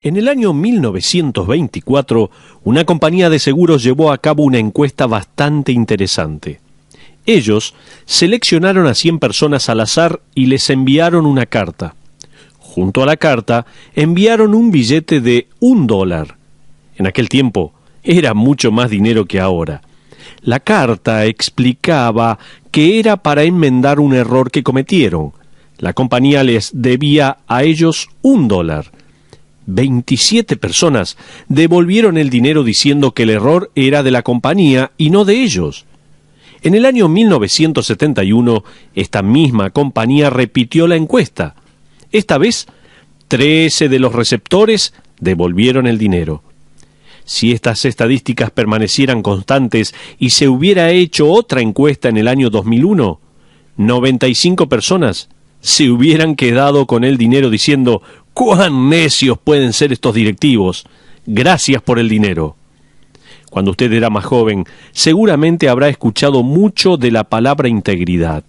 En el año 1924, una compañía de seguros llevó a cabo una encuesta bastante interesante. Ellos seleccionaron a 100 personas al azar y les enviaron una carta. Junto a la carta, enviaron un billete de $1. En aquel tiempo, era mucho más dinero que ahora. La carta explicaba que era para enmendar un error que cometieron. La compañía les debía a ellos $1. 27 personas devolvieron el dinero diciendo que el error era de la compañía y no de ellos. En el año 1971, esta misma compañía repitió la encuesta. Esta vez, 13 de los receptores devolvieron el dinero. Si estas estadísticas permanecieran constantes y se hubiera hecho otra encuesta en el año 2001, 95 personas se hubieran quedado con el dinero diciendo: ¡cuán necios pueden ser estos directivos! Gracias por el dinero. Cuando usted era más joven, seguramente habrá escuchado mucho de la palabra integridad.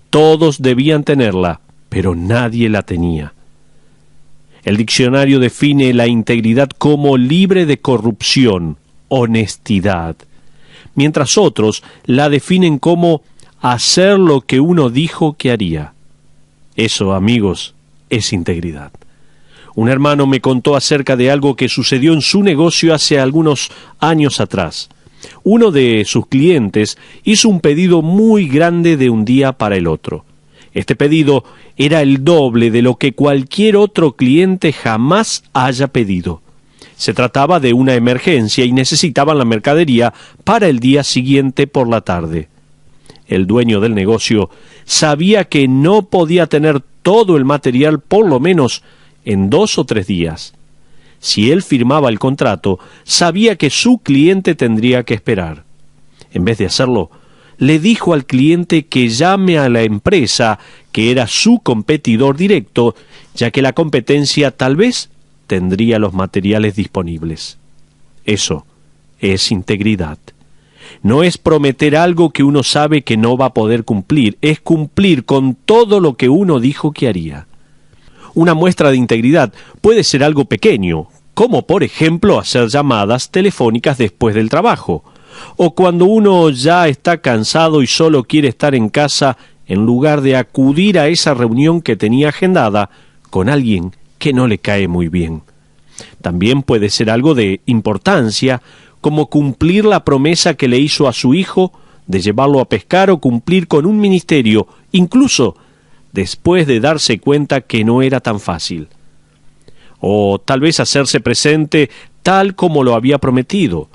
Todos debían tenerla, pero nadie la tenía. El diccionario define la integridad como libre de corrupción, honestidad, mientras otros la definen como hacer lo que uno dijo que haría. Eso, amigos, es integridad. Un hermano me contó acerca de algo que sucedió en su negocio hace algunos años atrás. Uno de sus clientes hizo un pedido muy grande de un día para el otro. Este pedido era el doble de lo que cualquier otro cliente jamás haya pedido. Se trataba de una emergencia y necesitaban la mercadería para el día siguiente por la tarde. El dueño del negocio sabía que no podía tener todo el material por lo menos en 2 o 3 días. Si él firmaba el contrato, sabía que su cliente tendría que esperar. En vez de hacerlo, le dijo al cliente que llame a la empresa que era su competidor directo, ya que la competencia tal vez tendría los materiales disponibles. Eso es integridad. No es prometer algo que uno sabe que no va a poder cumplir, es cumplir con todo lo que uno dijo que haría. Una muestra de integridad puede ser algo pequeño, como por ejemplo hacer llamadas telefónicas después del trabajo, o cuando uno ya está cansado y solo quiere estar en casa en lugar de acudir a esa reunión que tenía agendada con alguien que no le cae muy bien. También puede ser algo de importancia, como cumplir la promesa que le hizo a su hijo de llevarlo a pescar o cumplir con un ministerio, incluso después de darse cuenta que no era tan fácil. O tal vez hacerse presente tal como lo había prometido.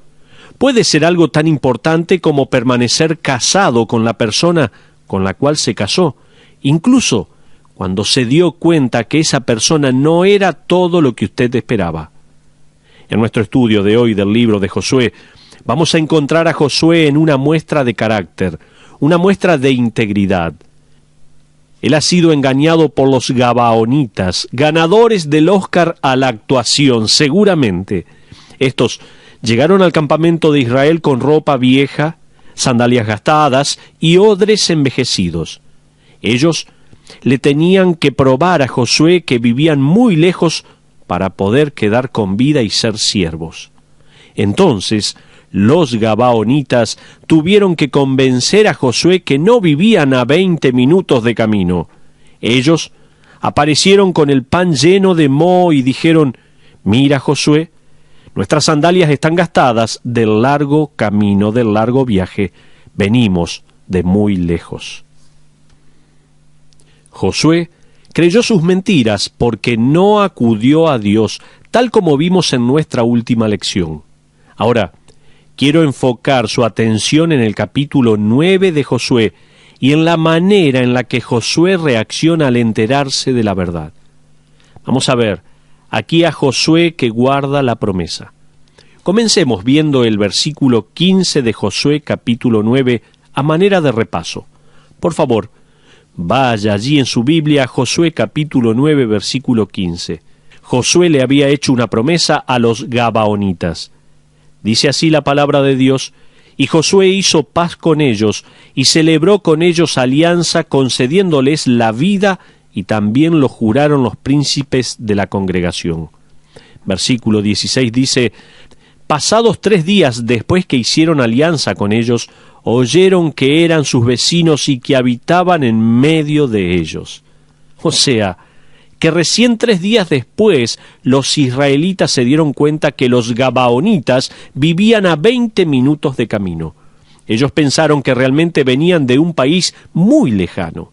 Puede ser algo tan importante como permanecer casado con la persona con la cual se casó, incluso cuando se dio cuenta que esa persona no era todo lo que usted esperaba. En nuestro estudio de hoy del libro de Josué, vamos a encontrar a Josué en una muestra de carácter, una muestra de integridad. Él ha sido engañado por los gabaonitas, ganadores del Oscar a la actuación, seguramente. Estos llegaron al campamento de Israel con ropa vieja, sandalias gastadas y odres envejecidos. Ellos le tenían que probar a Josué que vivían muy lejos para poder quedar con vida y ser siervos. Entonces, los gabaonitas tuvieron que convencer a Josué que no vivían a 20 minutos de camino. Ellos aparecieron con el pan lleno de moho y dijeron: «Mira, Josué, nuestras sandalias están gastadas del largo camino, del largo viaje. Venimos de muy lejos». Josué creyó sus mentiras porque no acudió a Dios, tal como vimos en nuestra última lección. Ahora, quiero enfocar su atención en el capítulo 9 de Josué y en la manera en la que Josué reacciona al enterarse de la verdad. Vamos a ver aquí a Josué que guarda la promesa. Comencemos viendo el versículo 15 de Josué capítulo 9 a manera de repaso. Por favor, vaya allí en su Biblia a Josué capítulo 9 versículo 15. Josué le había hecho una promesa a los gabaonitas. Dice así la palabra de Dios: «Y Josué hizo paz con ellos, y celebró con ellos alianza, concediéndoles la vida, y también lo juraron los príncipes de la congregación. versículo 16 dice: pasados 3 días después que hicieron alianza con ellos, oyeron que eran sus vecinos y que habitaban en medio de ellos. O sea, que recién 3 días después los israelitas se dieron cuenta que los gabaonitas vivían a 20 minutos de camino. Ellos pensaron que realmente venían de un país muy lejano.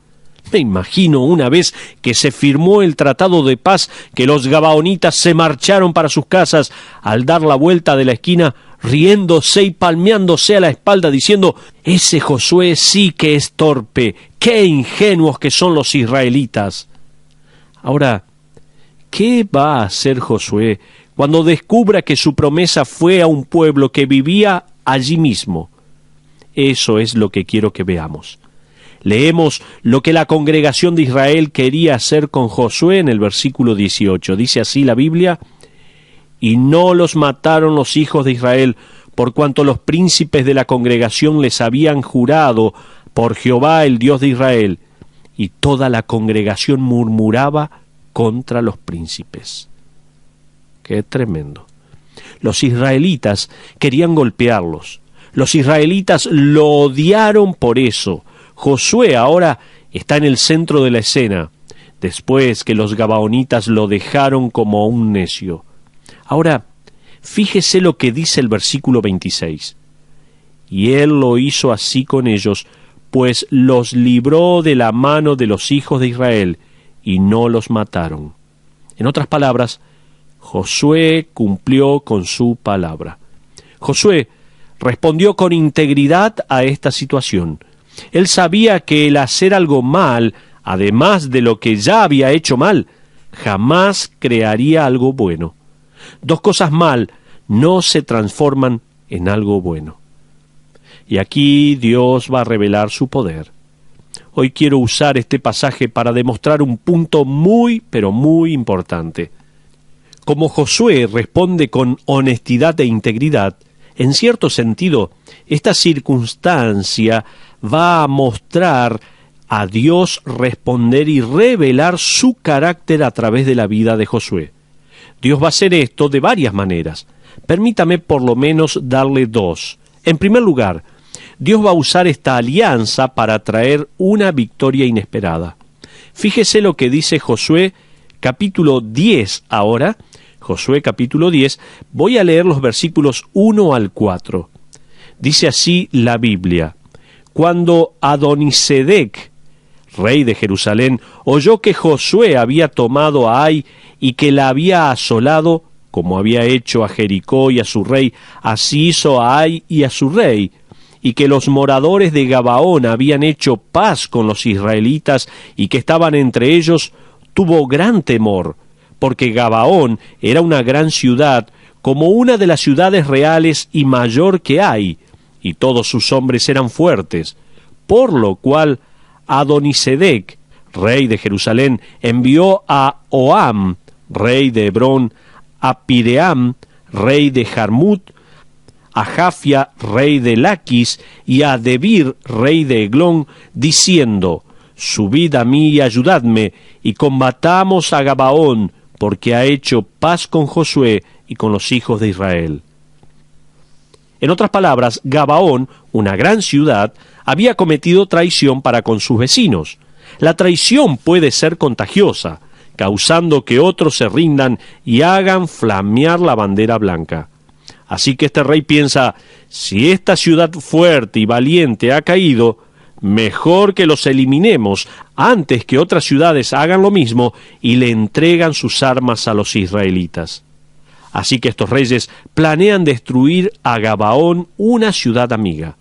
Me imagino una vez que se firmó el tratado de paz que los gabaonitas se marcharon para sus casas al dar la vuelta de la esquina, riéndose y palmeándose a la espalda diciendo: ese Josué sí que es torpe, qué ingenuos que son los israelitas. Ahora, ¿qué va a hacer Josué cuando descubra que su promesa fue a un pueblo que vivía allí mismo? Eso es lo que quiero que veamos. Leemos lo que la congregación de Israel quería hacer con Josué en el versículo 18. Dice así la Biblia: y no los mataron los hijos de Israel, por cuanto los príncipes de la congregación les habían jurado por Jehová el Dios de Israel, y toda la congregación murmuraba contra los príncipes. ¡Qué tremendo! Los israelitas querían golpearlos. Los israelitas lo odiaron por eso. Josué ahora está en el centro de la escena, después que los gabaonitas lo dejaron como un necio. Ahora, fíjese lo que dice el versículo 26. Y él lo hizo así con ellos, pues los libró de la mano de los hijos de Israel, y no los mataron. En otras palabras, Josué cumplió con su palabra. Josué respondió con integridad a esta situación. Él sabía que el hacer algo mal, además de lo que ya había hecho mal, jamás crearía algo bueno. 2 cosas mal no se transforman en algo bueno. Y aquí Dios va a revelar su poder. Hoy quiero usar este pasaje para demostrar un punto muy, pero muy importante. Como Josué responde con honestidad e integridad, en cierto sentido, esta circunstancia va a mostrar a Dios responder y revelar su carácter a través de la vida de Josué. Dios va a hacer esto de varias maneras. Permítame por lo menos darle 2. En primer lugar, Dios va a usar esta alianza para traer una victoria inesperada. Fíjese lo que dice Josué capítulo 10 ahora. Josué capítulo 10, voy a leer los versículos 1 al 4. Dice así la Biblia: cuando Adonisedec, rey de Jerusalén, oyó que Josué había tomado a Ai y que la había asolado, como había hecho a Jericó y a su rey, así hizo a Ai y a su rey, y que los moradores de Gabaón habían hecho paz con los israelitas y que estaban entre ellos, tuvo gran temor, porque Gabaón era una gran ciudad, como una de las ciudades reales y mayor que hay, y todos sus hombres eran fuertes, por lo cual Adonisedec, rey de Jerusalén, envió a Oam, rey de Hebrón, a Piream, rey de Jarmut, a Jafia, rey de Laquis, y a Debir, rey de Eglón, diciendo: subid a mí y ayudadme, y combatamos a Gabaón, porque ha hecho paz con Josué y con los hijos de Israel. En otras palabras, Gabaón, una gran ciudad, había cometido traición para con sus vecinos. La traición puede ser contagiosa, causando que otros se rindan y hagan flamear la bandera blanca. Así que este rey piensa: si esta ciudad fuerte y valiente ha caído, mejor que los eliminemos antes que otras ciudades hagan lo mismo y le entregan sus armas a los israelitas. Así que estos reyes planean destruir a Gabaón, una ciudad amiga.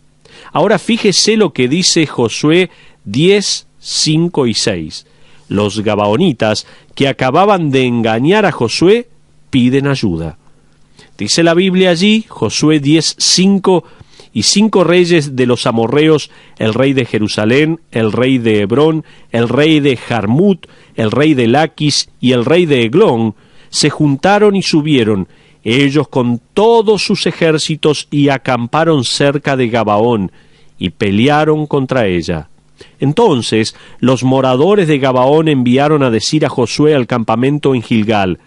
Ahora fíjese lo que dice Josué 10, 5 y 6. Los gabaonitas, que acababan de engañar a Josué, piden ayuda. Dice la Biblia allí, Josué 10, 5, y 5 reyes de los amorreos, el rey de Jerusalén, el rey de Hebrón, el rey de Jarmut, el rey de Laquis y el rey de Eglón, se juntaron y subieron, ellos con todos sus ejércitos, y acamparon cerca de Gabaón, y pelearon contra ella. Entonces los moradores de Gabaón enviaron a decir a Josué al campamento en Gilgal: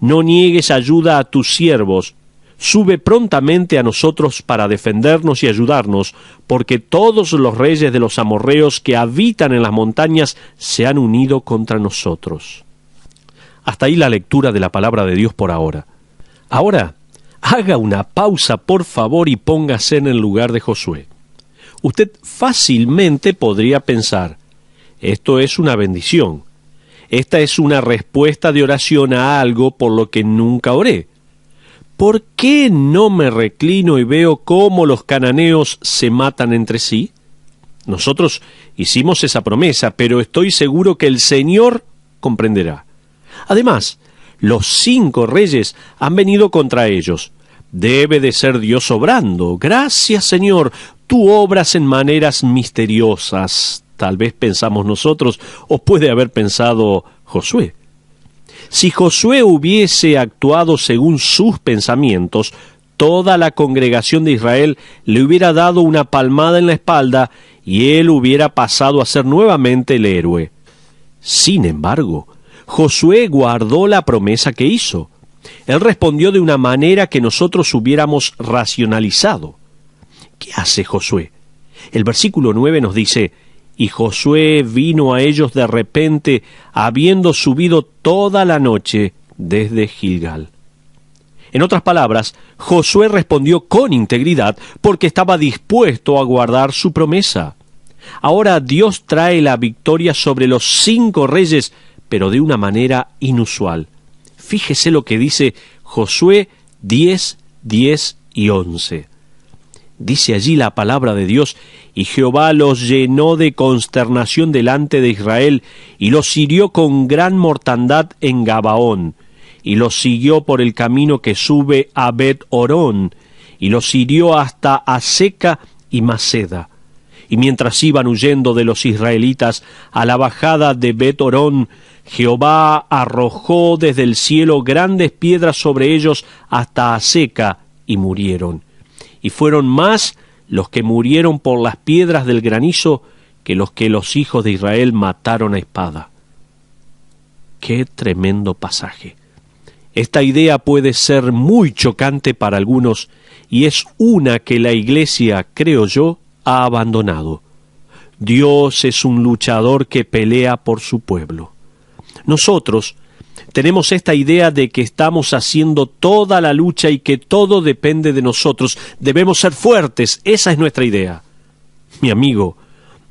no niegues ayuda a tus siervos. Sube prontamente a nosotros para defendernos y ayudarnos, porque todos los reyes de los amorreos que habitan en las montañas se han unido contra nosotros. Hasta ahí la lectura de la palabra de Dios por ahora. Ahora, haga una pausa, por favor, y póngase en el lugar de Josué. Usted fácilmente podría pensar, esto es una bendición. Esta es una respuesta de oración a algo por lo que nunca oré. ¿Por qué no me reclino y veo cómo los cananeos se matan entre sí? Nosotros hicimos esa promesa, pero estoy seguro que el Señor comprenderá. Además, los 5 reyes han venido contra ellos. Debe de ser Dios obrando. Gracias, Señor, tú obras en maneras misteriosas. Tal vez pensamos nosotros, o puede haber pensado Josué. Si Josué hubiese actuado según sus pensamientos, toda la congregación de Israel le hubiera dado una palmada en la espalda y él hubiera pasado a ser nuevamente el héroe. Sin embargo, Josué guardó la promesa que hizo. Él respondió de una manera que nosotros hubiéramos racionalizado. ¿Qué hace Josué? El versículo 9 nos dice: y Josué vino a ellos de repente, habiendo subido toda la noche desde Gilgal. En otras palabras, Josué respondió con integridad porque estaba dispuesto a guardar su promesa. Ahora Dios trae la victoria sobre los 5 reyes, pero de una manera inusual. Fíjese lo que dice Josué 10, 10 y 11. Dice allí la palabra de Dios: y Jehová los llenó de consternación delante de Israel, y los hirió con gran mortandad en Gabaón, y los siguió por el camino que sube a Bet-Horón, y los hirió hasta Aseca y Maceda. Y mientras iban huyendo de los israelitas a la bajada de Bet-Horón, Jehová arrojó desde el cielo grandes piedras sobre ellos hasta Aseca, y murieron. Y fueron más los que murieron por las piedras del granizo que los hijos de Israel mataron a espada. ¡Qué tremendo pasaje! Esta idea puede ser muy chocante para algunos, y es una que la Iglesia, creo yo, ha abandonado. Dios es un luchador que pelea por su pueblo. Nosotros tenemos esta idea de que estamos haciendo toda la lucha y que todo depende de nosotros. Debemos ser fuertes, esa es nuestra idea. Mi amigo,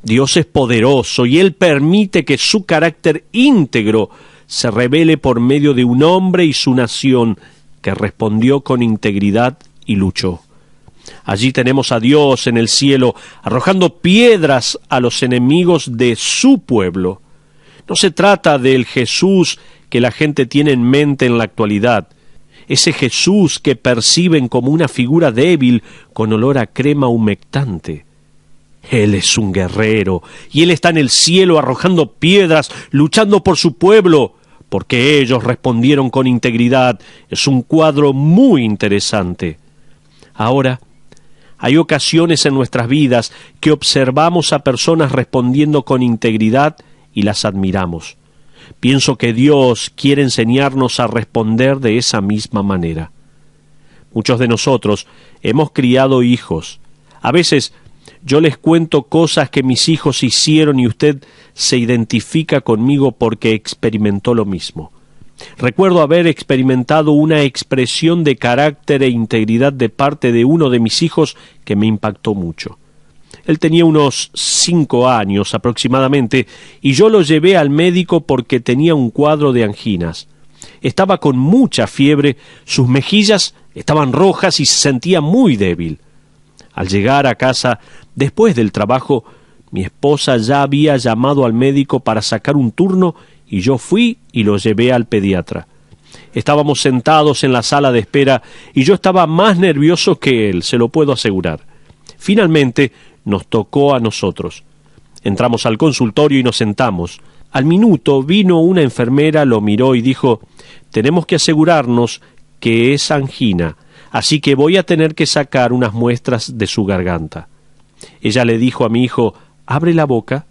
Dios es poderoso y Él permite que su carácter íntegro se revele por medio de un hombre y su nación que respondió con integridad y luchó. Allí tenemos a Dios en el cielo arrojando piedras a los enemigos de su pueblo. No se trata del Jesús que la gente tiene en mente en la actualidad, ese Jesús que perciben como una figura débil con olor a crema humectante. Él es un guerrero, y Él está en el cielo arrojando piedras, luchando por su pueblo, porque ellos respondieron con integridad. Es un cuadro muy interesante. Ahora, hay ocasiones en nuestras vidas que observamos a personas respondiendo con integridad y las admiramos. Pienso que Dios quiere enseñarnos a responder de esa misma manera. Muchos de nosotros hemos criado hijos. A veces yo les cuento cosas que mis hijos hicieron y usted se identifica conmigo porque experimentó lo mismo. Recuerdo haber experimentado una expresión de carácter e integridad de parte de uno de mis hijos que me impactó mucho. Él tenía unos 5 años aproximadamente, y yo lo llevé al médico porque tenía un cuadro de anginas. Estaba con mucha fiebre, sus mejillas estaban rojas y se sentía muy débil. Al llegar a casa, después del trabajo, mi esposa ya había llamado al médico para sacar un turno, y yo fui y lo llevé al pediatra. Estábamos sentados en la sala de espera, y yo estaba más nervioso que él, se lo puedo asegurar. Finalmente, nos tocó a nosotros. Entramos al consultorio y nos sentamos. Al minuto vino una enfermera, lo miró y dijo: tenemos que asegurarnos que es angina, así que voy a tener que sacar unas muestras de su garganta. Ella le dijo a mi hijo: abre la boca.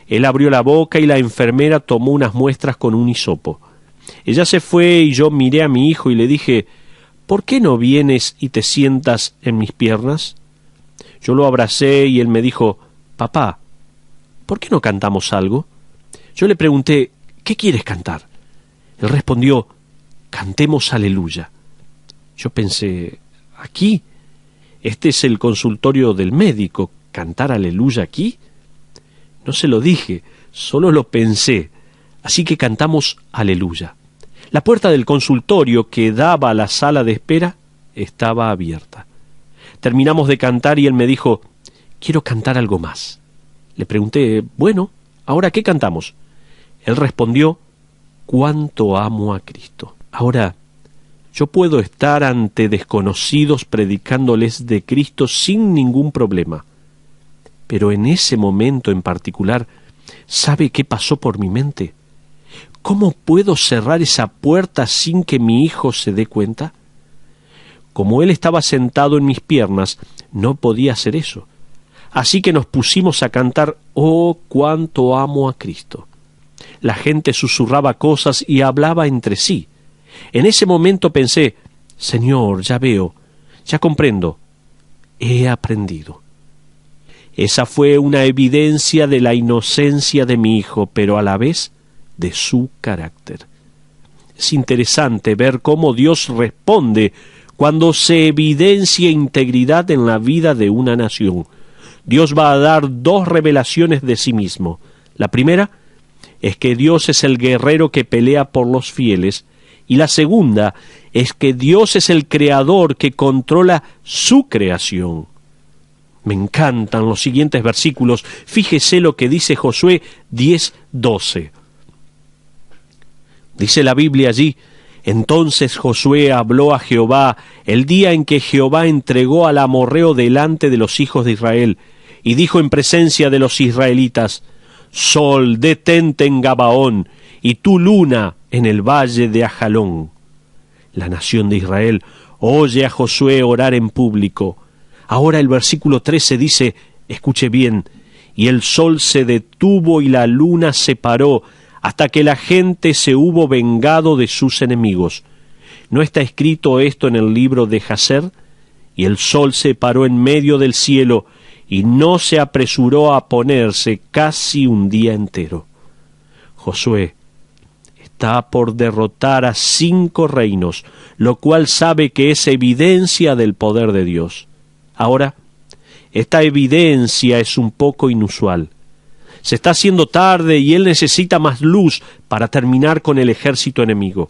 Él abrió la boca y la enfermera tomó unas muestras con un hisopo. Ella se fue y yo miré a mi hijo y le dije, ¿por qué no vienes y te sientas en mis piernas? Yo lo abracé y él me dijo, papá, ¿por qué no cantamos algo? Yo le pregunté, ¿qué quieres cantar? Él respondió, cantemos Aleluya. Yo pensé, ¿aquí? Este es el consultorio del médico, ¿cantar Aleluya aquí? No se lo dije, solo lo pensé, así que cantamos Aleluya. La puerta del consultorio que daba a la sala de espera estaba abierta. Terminamos de cantar y él me dijo, quiero cantar algo más. Le pregunté, bueno, ¿ahora qué cantamos? Él respondió, cuánto amo a Cristo. Ahora, yo puedo estar ante desconocidos predicándoles de Cristo sin ningún problema. Pero en ese momento en particular, ¿sabe qué pasó por mi mente? ¿Cómo puedo cerrar esa puerta sin que mi hijo se dé cuenta? Como él estaba sentado en mis piernas, no podía hacer eso. Así que nos pusimos a cantar, «Oh, cuánto amo a Cristo». La gente susurraba cosas y hablaba entre sí. En ese momento pensé, «Señor, ya veo, ya comprendo, he aprendido». Esa fue una evidencia de la inocencia de mi hijo, pero a la vez de su carácter. Es interesante ver cómo Dios responde cuando se evidencia integridad en la vida de una nación. Dios va a dar dos revelaciones de sí mismo. La primera es que Dios es el guerrero que pelea por los fieles, y la segunda es que Dios es el creador que controla su creación. Me encantan los siguientes versículos. Fíjese lo que dice Josué 10:12. Dice la Biblia allí, entonces Josué habló a Jehová el día en que Jehová entregó al amorreo delante de los hijos de Israel, y dijo en presencia de los israelitas, Sol, detente en Gabaón, y tú luna en el valle de Ajalón. La nación de Israel oye a Josué orar en público. Ahora el versículo 13 dice, escuche bien, y el sol se detuvo y la luna se paró, hasta que la gente se hubo vengado de sus enemigos. ¿No está escrito esto en el libro de Jaser? Y el sol se paró en medio del cielo, y no se apresuró a ponerse casi un día entero. Josué está por derrotar a 5 reinos, lo cual sabe que es evidencia del poder de Dios. Ahora, esta evidencia es un poco inusual. Se está haciendo tarde y él necesita más luz para terminar con el ejército enemigo.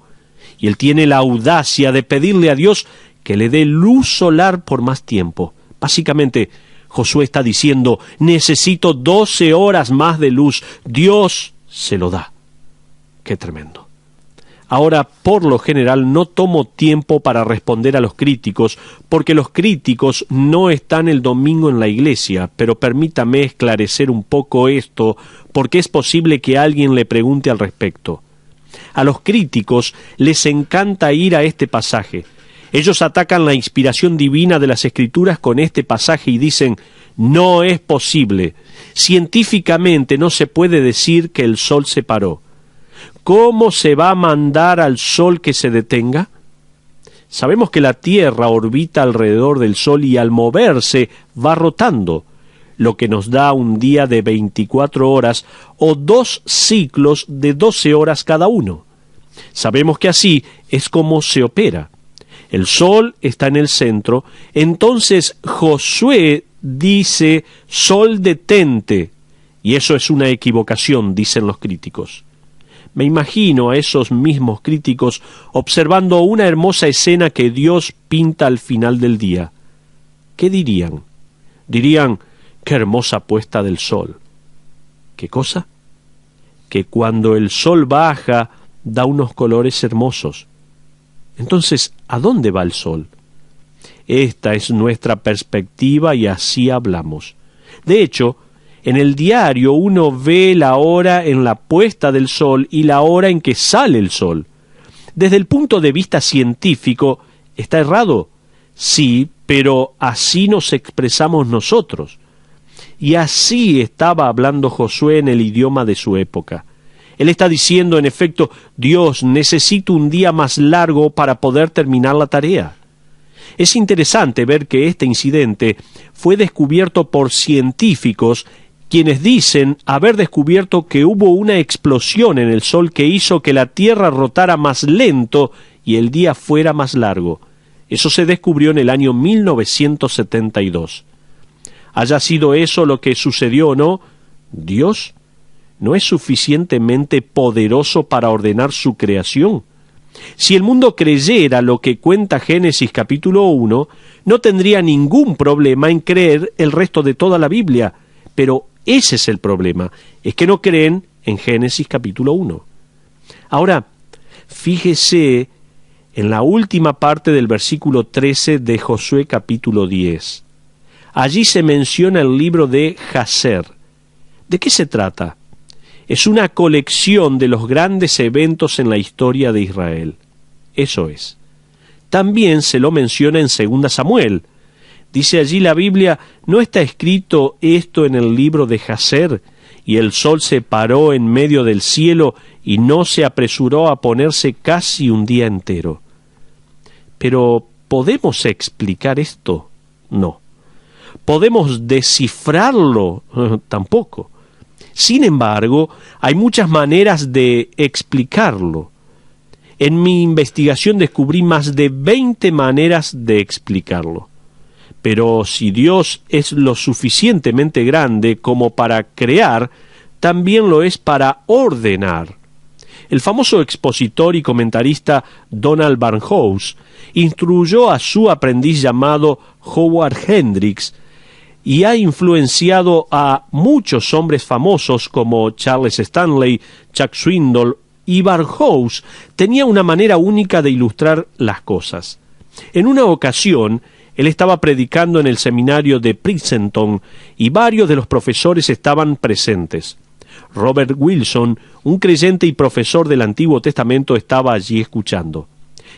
Y él tiene la audacia de pedirle a Dios que le dé luz solar por más tiempo. Básicamente, Josué está diciendo, necesito 12 horas más de luz. Dios se lo da. ¡Qué tremendo! Ahora, por lo general, no tomo tiempo para responder a los críticos, porque los críticos no están el domingo en la iglesia, pero permítame esclarecer un poco esto, porque es posible que alguien le pregunte al respecto. A los críticos les encanta ir a este pasaje. Ellos atacan la inspiración divina de las Escrituras con este pasaje y dicen, no es posible. Científicamente no se puede decir que el sol se paró. ¿Cómo se va a mandar al sol que se detenga? Sabemos que la Tierra orbita alrededor del Sol y al moverse va rotando, lo que nos da un día de 24 horas o 2 ciclos de 12 horas cada uno. Sabemos que así es como se opera. El Sol está en el centro, entonces Josué dice, Sol detente, y eso es una equivocación, dicen los críticos. Me imagino a esos mismos críticos observando una hermosa escena que Dios pinta al final del día. ¿Qué dirían? Dirían, qué hermosa puesta del sol. ¿Qué cosa? Que cuando el sol baja da unos colores hermosos. Entonces, ¿a dónde va el sol? Esta es nuestra perspectiva y así hablamos. De hecho, en el diario uno ve la hora en la puesta del sol y la hora en que sale el sol. Desde el punto de vista científico, ¿está errado? Sí, pero así nos expresamos nosotros. Y así estaba hablando Josué en el idioma de su época. Él está diciendo, en efecto, Dios, necesito un día más largo para poder terminar la tarea. Es interesante ver que este incidente fue descubierto por científicos quienes dicen haber descubierto que hubo una explosión en el Sol que hizo que la Tierra rotara más lento y el día fuera más largo. Eso se descubrió en el año 1972. Haya sido eso lo que sucedió o no, Dios no es suficientemente poderoso para ordenar su creación. Si el mundo creyera lo que cuenta Génesis capítulo 1, no tendría ningún problema en creer el resto de toda la Biblia, pero ese es el problema, es que no creen en Génesis capítulo 1. Ahora, fíjese en la última parte del versículo 13 de Josué capítulo 10. Allí se menciona el libro de Jazer. ¿De qué se trata? Es una colección de los grandes eventos en la historia de Israel. Eso es. También se lo menciona en 2 Samuel. Dice allí la Biblia, ¿no está escrito esto en el libro de Jazer? Y el sol se paró en medio del cielo y no se apresuró a ponerse casi un día entero. Pero, ¿podemos explicar esto? No. ¿Podemos descifrarlo? Tampoco. Sin embargo, hay muchas maneras de explicarlo. En mi investigación descubrí más de 20 maneras de explicarlo. Pero si Dios es lo suficientemente grande como para crear, también lo es para ordenar. El famoso expositor y comentarista Donald Barnhouse instruyó a su aprendiz llamado Howard Hendricks y ha influenciado a muchos hombres famosos como Charles Stanley, Chuck Swindoll, y Barnhouse tenía una manera única de ilustrar las cosas. En una ocasión, él estaba predicando en el seminario de Princeton y varios de los profesores estaban presentes. Robert Wilson, un creyente y profesor del Antiguo Testamento, estaba allí escuchando.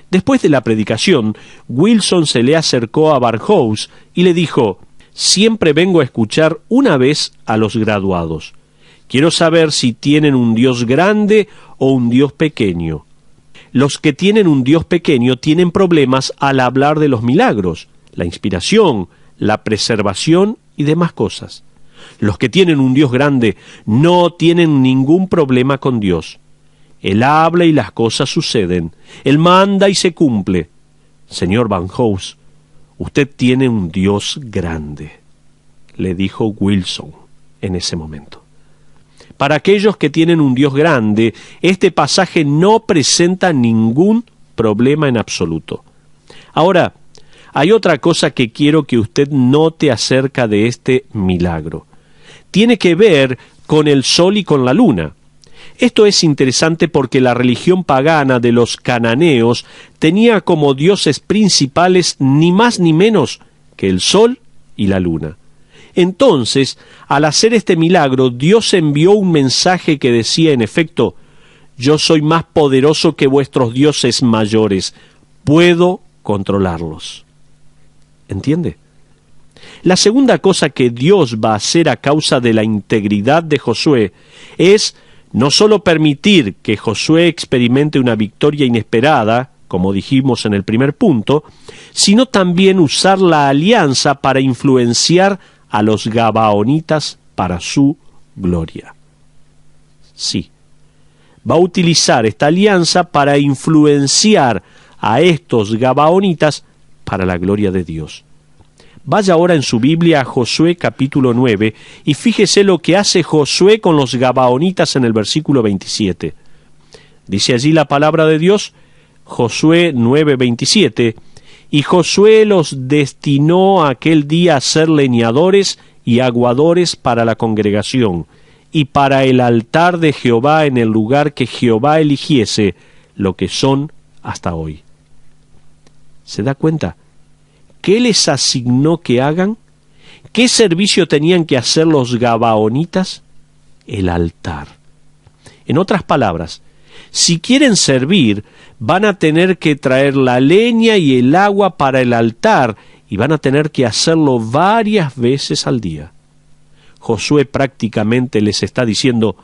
Después de la predicación, Wilson se le acercó a Barnhouse y le dijo: «Siempre vengo a escuchar una vez a los graduados. Quiero saber si tienen un Dios grande o un Dios pequeño. Los que tienen un Dios pequeño tienen problemas al hablar de los milagros, la inspiración, la preservación y demás cosas. Los que tienen un Dios grande no tienen ningún problema con Dios. Él habla y las cosas suceden. Él manda y se cumple. Señor Barnhouse, usted tiene un Dios grande», le dijo Wilson en ese momento. Para aquellos que tienen un Dios grande, este pasaje no presenta ningún problema en absoluto. Ahora, hay otra cosa que quiero que usted note acerca de este milagro. Tiene que ver con el sol y con la luna. Esto es interesante porque la religión pagana de los cananeos tenía como dioses principales ni más ni menos que el sol y la luna. Entonces, al hacer este milagro, Dios envió un mensaje que decía, en efecto, «Yo soy más poderoso que vuestros dioses mayores, puedo controlarlos». ¿Entiende? La segunda cosa que Dios va a hacer a causa de la integridad de Josué es no solo permitir que Josué experimente una victoria inesperada, como dijimos en el primer punto, sino también usar la alianza para influenciar a los gabaonitas para su gloria. Sí, va a utilizar esta alianza para influenciar a estos gabaonitas para la gloria de Dios. Vaya ahora en su Biblia a Josué capítulo 9 y fíjese lo que hace Josué con los gabaonitas en el versículo 27. Dice allí la palabra de Dios, Josué 9:27, «Y Josué los destinó aquel día a ser leñadores y aguadores para la congregación, y para el altar de Jehová en el lugar que Jehová eligiese, lo que son hasta hoy». ¿Se da cuenta? ¿Qué les asignó que hagan? ¿Qué servicio tenían que hacer los gabaonitas? El altar. En otras palabras, si quieren servir, van a tener que traer la leña y el agua para el altar, y van a tener que hacerlo varias veces al día. Josué prácticamente les está diciendo,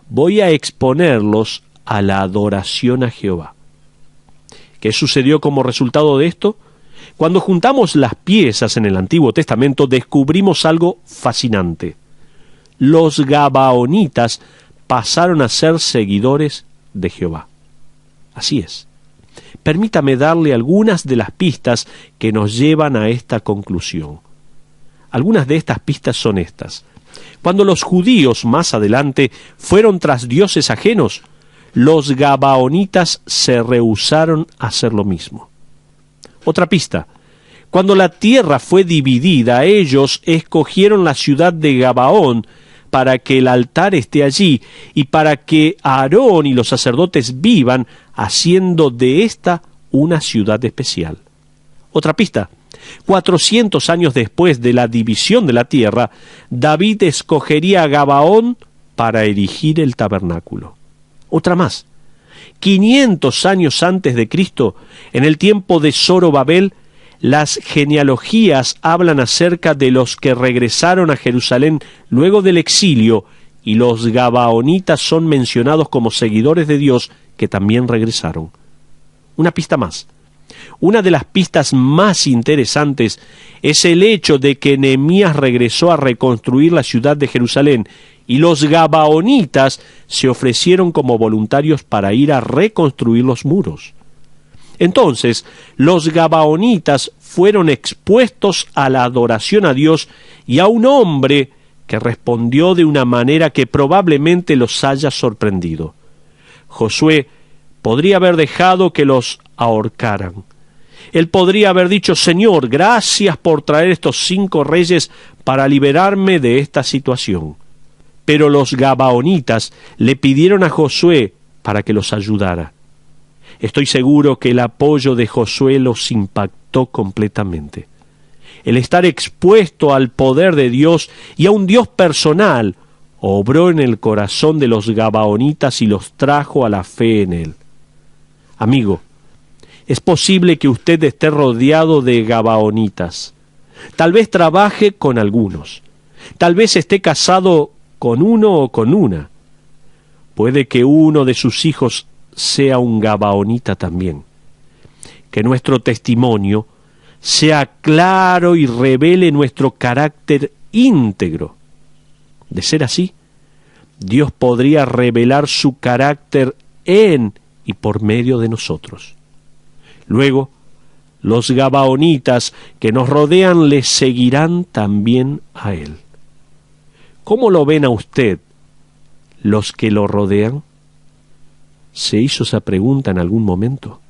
voy a exponerlos a la adoración a Jehová. ¿Qué sucedió como resultado de esto? Cuando juntamos las piezas en el Antiguo Testamento, descubrimos algo fascinante. Los gabaonitas pasaron a ser seguidores de Jehová. Así es. Permítame darle algunas de las pistas que nos llevan a esta conclusión. Algunas de estas pistas son estas. Cuando los judíos más adelante fueron tras dioses ajenos, los gabaonitas se rehusaron a hacer lo mismo. Otra pista. Cuando la tierra fue dividida, ellos escogieron la ciudad de Gabaón para que el altar esté allí y para que Aarón y los sacerdotes vivan, haciendo de esta una ciudad especial. Otra pista. 400 años después de la división de la tierra, David escogería a Gabaón para erigir el tabernáculo. Otra más. 500 años antes de Cristo, en el tiempo de Zorobabel, las genealogías hablan acerca de los que regresaron a Jerusalén luego del exilio, y los gabaonitas son mencionados como seguidores de Dios que también regresaron. Una pista más. Una de las pistas más interesantes es el hecho de que Nehemías regresó a reconstruir la ciudad de Jerusalén y los gabaonitas se ofrecieron como voluntarios para ir a reconstruir los muros. Entonces, los gabaonitas fueron expuestos a la adoración a Dios y a un hombre que respondió de una manera que probablemente los haya sorprendido. Josué podría haber dejado que los ahorcaran. Él podría haber dicho: Señor, gracias por traer estos 5 reyes para liberarme de esta situación. Pero los gabaonitas le pidieron a Josué para que los ayudara. Estoy seguro que el apoyo de Josué los impactó completamente. El estar expuesto al poder de Dios y a un Dios personal obró en el corazón de los gabaonitas y los trajo a la fe en Él. Amigo, es posible que usted esté rodeado de gabaonitas. Tal vez trabaje con algunos. Tal vez esté casado con uno o con una. Puede que uno de sus hijos sea un gabaonita también. Que nuestro testimonio sea claro y revele nuestro carácter íntegro. De ser así, Dios podría revelar su carácter en y por medio de nosotros. Luego, los gabaonitas que nos rodean le seguirán también a Él. ¿Cómo lo ven a usted los que lo rodean? ¿Se hizo esa pregunta en algún momento?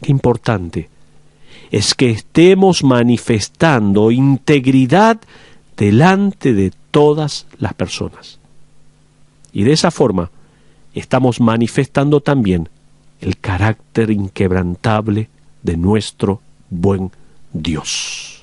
Qué importante es que estemos manifestando integridad delante de todas las personas. Y de esa forma estamos manifestando también el carácter inquebrantable de nuestro buen Dios.